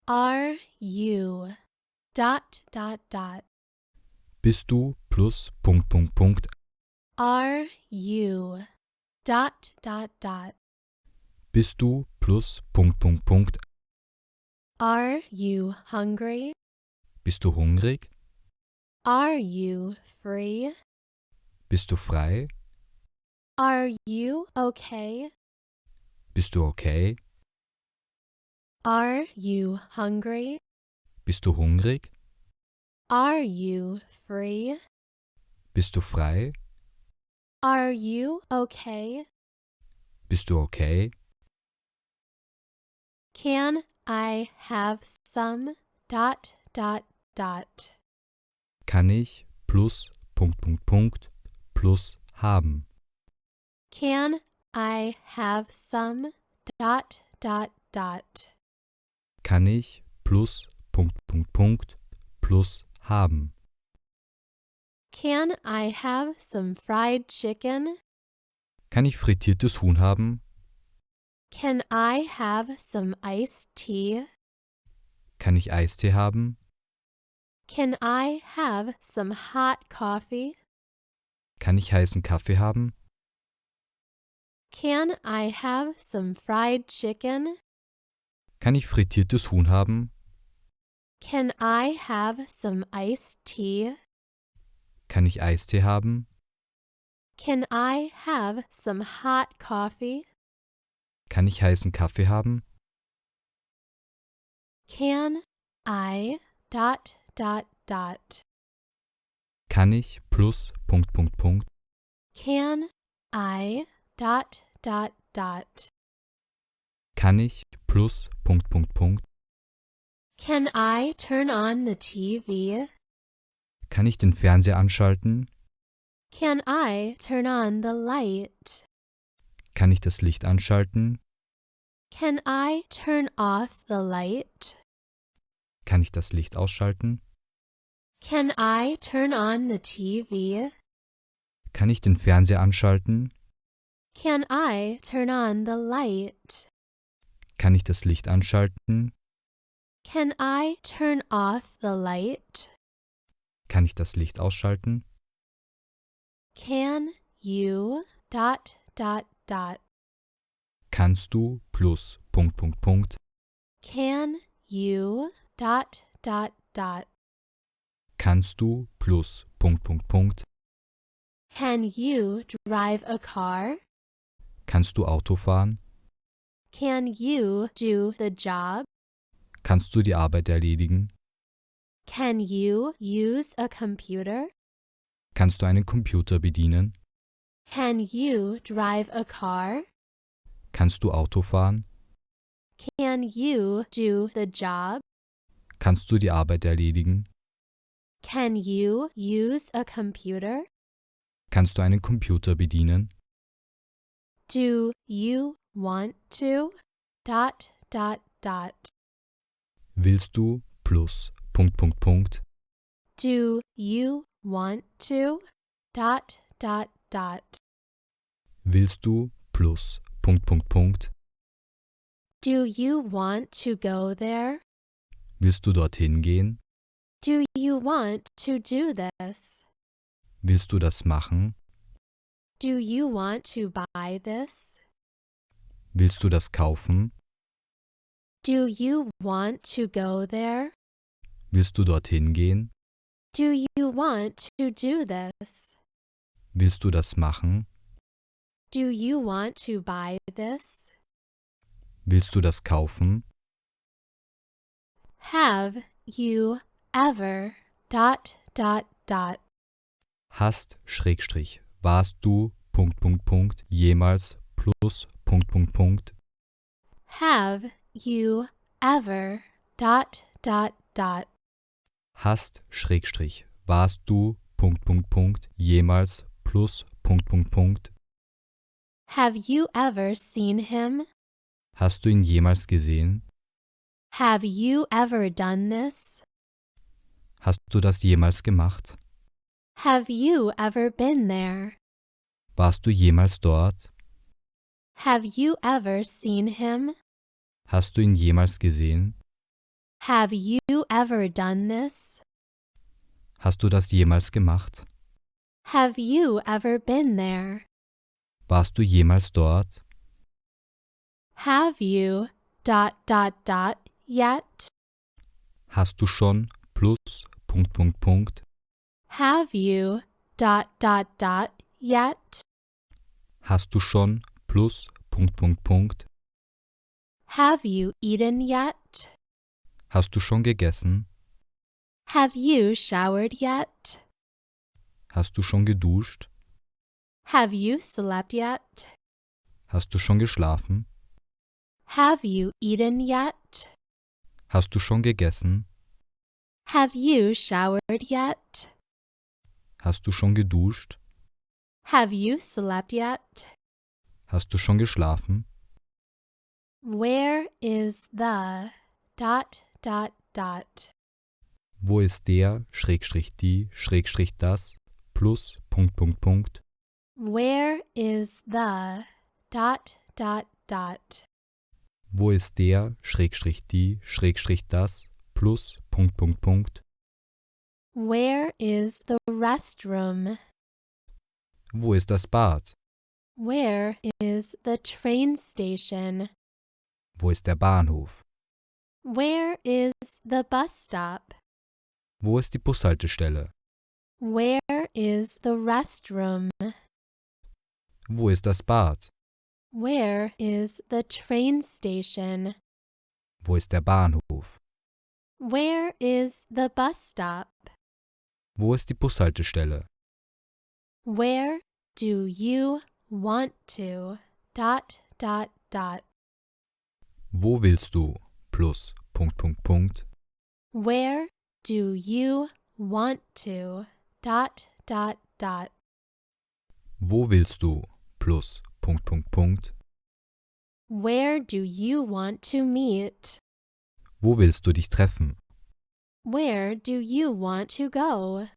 Are you dot dot dot. Bist du plus Punkt, Punkt, Punkt. Are you dot dot dot. Bist du plus Punkt, Punkt, Punkt. Are you hungry? Bist du hungrig? Are you free? Bist du frei? Are you okay? Bist du okay? Are you hungry? Bist du hungrig? Are you free? Bist du frei? Are you okay? Bist du okay? Can I have some dot dot dot. Kann ich plus Punkt, Punkt, Punkt plus haben? Can I have some dot dot dot. Kann ich plus Punkt, Punkt, Punkt plus haben? Can I have some fried chicken? Kann ich frittiertes Huhn haben? Can I have some iced tea? Kann ich Eistee haben? Can I have some hot coffee? Kann ich heißen Kaffee haben? Can I have some fried chicken? Kann ich frittiertes Huhn haben? Can I have some iced tea? Kann ich Eistee haben? Can I have some hot coffee? Kann ich heißen Kaffee haben? Can I dot dot dot. Kann ich plus Punkt, Punkt, Punkt? Can I dot dot dot. Kann ich plus Punkt, Punkt, Punkt? Can I turn on the TV? Kann ich den Fernseher anschalten? Can I turn on the light? Kann ich das Licht anschalten? Can I turn off the light? Kann ich das Licht ausschalten? Can I turn on the TV? Kann ich den Fernseher anschalten? Can I turn on the light? Kann ich das Licht anschalten? Can I turn off the light? Kann ich das Licht ausschalten? Can you dot dot dot. Kannst du plus Punkt, Punkt, Punkt? Can you dot dot dot. Kannst du plus Punkt, Punkt, Punkt? Can you drive a car? Kannst du Auto fahren? Can you do the job? Kannst du die Arbeit erledigen? Can you use a computer? Kannst du einen Computer bedienen? Can you drive a car? Kannst du Auto fahren? Can you do the job? Kannst du die Arbeit erledigen? Can you use a computer? Kannst du einen Computer bedienen? Do you want to dot dot dot. Willst du plus Punkt, Punkt, Punkt? Do you want to dot dot dot. Willst du plus Punkt, Punkt, Punkt? Do you want to go there? Willst du dorthin gehen? Do you want to do this? Willst du das machen? Do you want to buy this? Willst du das kaufen? Do you want to go there? Willst du dorthin gehen? Do you want to do this? Willst du das machen? Do you want to buy this? Willst du das kaufen? Have you ever dot dot dot. Hast, Schrägstrich, warst du, Punkt, Punkt, Punkt, jemals, plus, Punkt, Punkt, Punkt. Have you ever dot dot dot. Hast, Schrägstrich, warst du, Punkt, Punkt, Punkt, jemals, plus, Punkt, Punkt, Punkt. Have you ever seen him? Hast du ihn jemals gesehen? Have you ever done this? Hast du das jemals gemacht? Have you ever been there? Warst du jemals dort? Have you ever seen him? Hast du ihn jemals gesehen? Have you ever done this? Hast du das jemals gemacht? Have you ever been there? Warst du jemals dort? Have you yet? Hast du schon plus Have you yet? Hast du schon plus Have you eaten yet? Hast du schon gegessen? Have you showered yet? Hast du schon geduscht? Have you slept yet? Hast du schon geschlafen? Have you eaten yet? Hast du schon gegessen? Have you showered yet? Hast du schon geduscht? Have you slept yet? Hast du schon geschlafen? Where is the Wo ist der, die, das, plus Where is the Wo ist der, die, das, plus Where is the restroom? Wo ist das Bad? Where is the train station? Wo ist der Bahnhof? Where is the bus stop? Wo ist die Bushaltestelle? Where is the restroom? Wo ist das Bad? Where is the train station? Wo ist der Bahnhof? Where is the bus stop? Wo ist die Bushaltestelle? Where do you want to Wo willst du? Plus Where do you want to Wo willst du? Plus Where do you want to meet? Wo willst du dich treffen? Where do you want to go?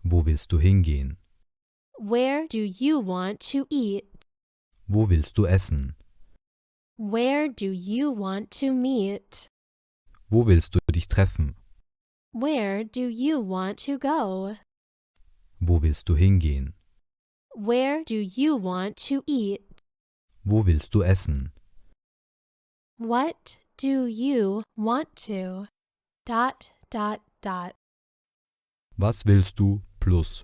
Wo willst du hingehen? Where do you want to eat? Wo willst du essen? Where do you want to meet? Wo willst du dich treffen? Where do you want to go? Wo willst du hingehen? Where do you want to eat? Wo willst du essen? What do you want to Was willst du? Plus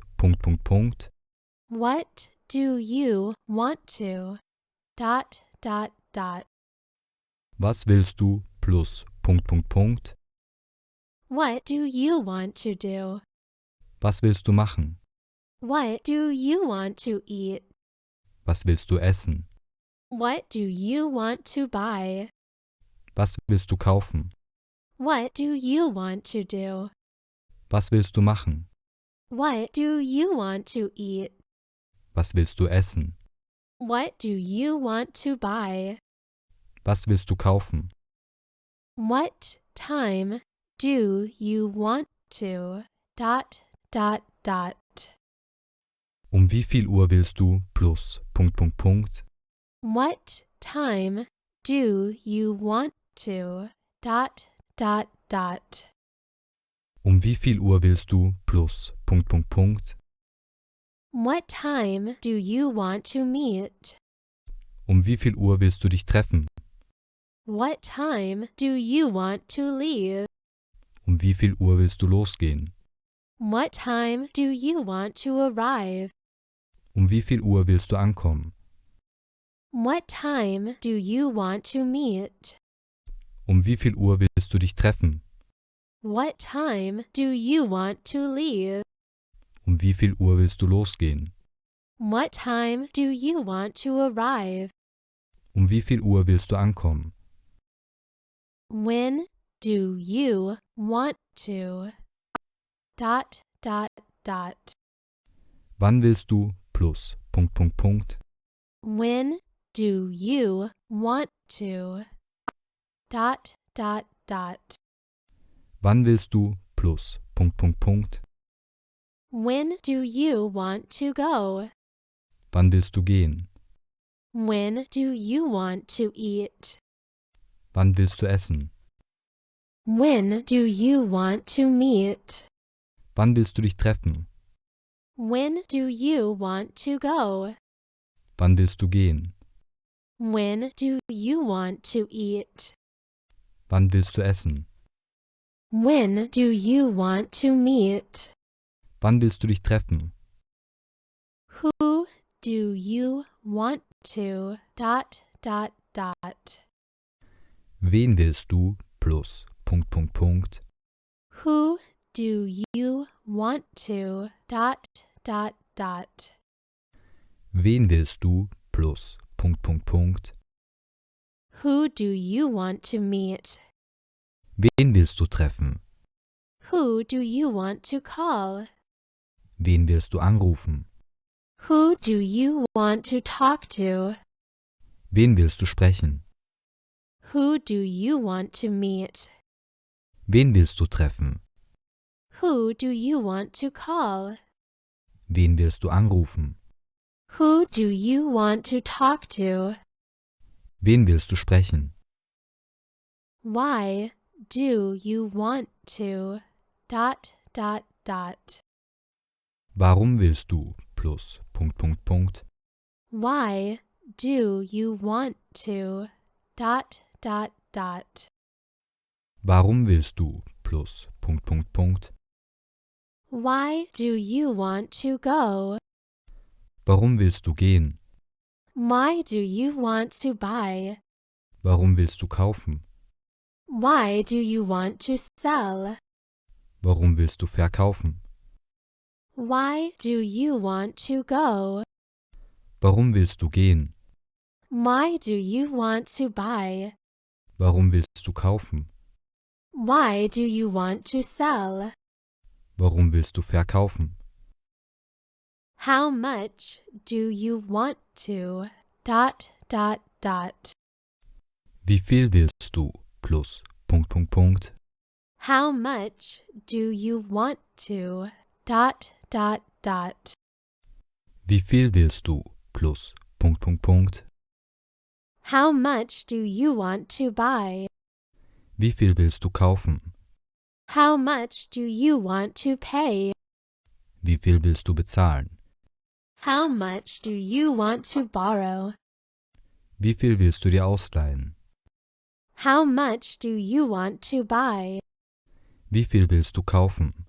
What do you want to Was willst du? Plus What do you want to do? Was willst du machen? What do you want to eat? Was willst du essen? What do you want to buy? Was willst du kaufen? What do you want to do? Was willst du machen? What do you want to eat? Was willst du essen? What do you want to buy? Was willst du kaufen? What time do you want to Wie viel Uhr willst du? Plus What time do you want to Wie viel Uhr willst du? Plus What time do you want to meet? Wie viel Uhr willst du dich treffen? What time do you want to leave? Wie viel Uhr willst du losgehen? What time do you want to arrive? Wie viel Uhr willst du ankommen? What time do you want to meet? Wie viel Uhr willst du dich treffen? What time do you want to leave? Wie viel Uhr willst du losgehen? What time do you want to arrive? Wie viel Uhr willst du ankommen? When do you want to Wann willst du? Plus When do you want to Wann willst du? Plus When do you want to go? Wann willst du gehen? When do you want to eat? Wann willst du essen? When do you want to meet? Wann willst du dich treffen? When do you want to go? Wann willst du gehen? When do you want to eat? Wann willst du essen? When do you want to meet? Wann willst du dich treffen? Who do you want to dot dot dot? Wen willst du plus Punkt, Punkt, Punkt? Who do you want to dot dot dot? Wen willst du plus Punkt, Punkt, Punkt? Who do you want to meet? Wen willst du treffen? Who do you want to call? Wen willst du anrufen? Who do you want to talk to? Wen willst du sprechen? Who do you want to meet? Wen willst du treffen? Who do you want to call? Wen willst du anrufen? Who do you want to talk to? Wen willst du sprechen? Why do you want to dot dot dot? Warum willst du plus Punkt, Punkt, Punkt? Why do you want to dot dot dot? Warum willst du plus Punkt, Punkt, Punkt? Why do you want to go? Warum willst du gehen? Why do you want to buy? Warum willst du kaufen? Why do you want to sell? Warum willst du verkaufen? Why do you want to go? Warum willst du gehen? Why do you want to buy? Warum willst du kaufen? Why do you want to sell? Warum willst du verkaufen? How much do you want to dot dot dot? Wie viel willst du plus Punkt, Punkt, Punkt? How much do you want to dot dot dot? Wie viel willst du plus Punkt, Punkt, Punkt? How much do you want to buy? Wie viel willst du kaufen? How much do you want to pay? Wie viel willst du bezahlen? How much do you want to borrow? Wie viel willst du dir ausleihen? How much do you want to buy? Wie viel willst du kaufen?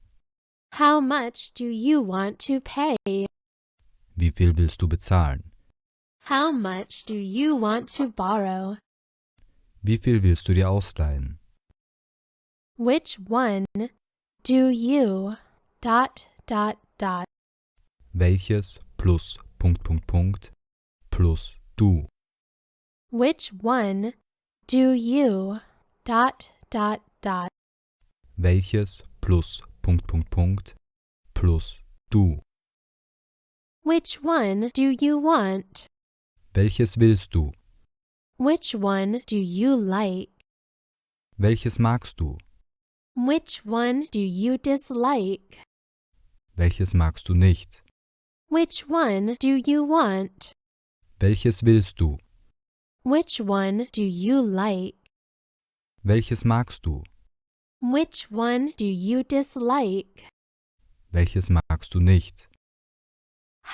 How much do you want to pay? Wie viel willst du bezahlen? How much do you want to borrow? Wie viel willst du dir ausleihen? Which one do you dot dot dot? Welches plus Punkt, Punkt, Punkt plus du? Which one do you dot dot dot? Welches plus Punkt, Punkt, Punkt plus du? Which one do you want? Welches willst du? Which one do you like? Welches magst du? Which one do you dislike? Welches magst du nicht? Which one do you want? Welches willst du? Which one do you like? Welches magst du? Which one do you dislike? Welches magst du nicht?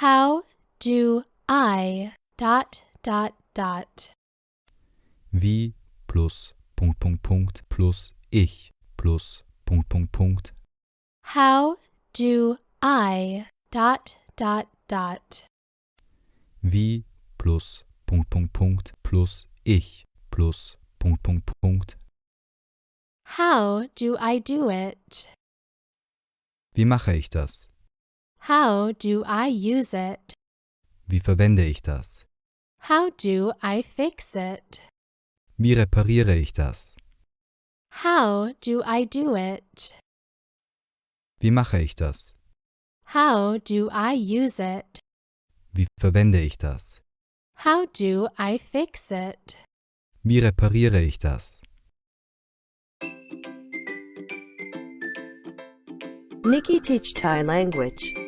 How do I dot dot dot? Wie plus Punkt, Punkt, Punkt plus ich plus Punkt, Punkt, Punkt? How do I dot dot dot? Wie plus Punkt, Punkt, Punkt plus ich plus Punkt, Punkt, Punkt? How do I do it? Wie mache ich das? How do I use it? Wie verwende ich das? How do I fix it? Wie repariere ich das? How do I do it? Wie mache ich das? How do I use it? Wie verwende ich das? How do I fix it? Wie repariere ich das? Nikki teach Thai language.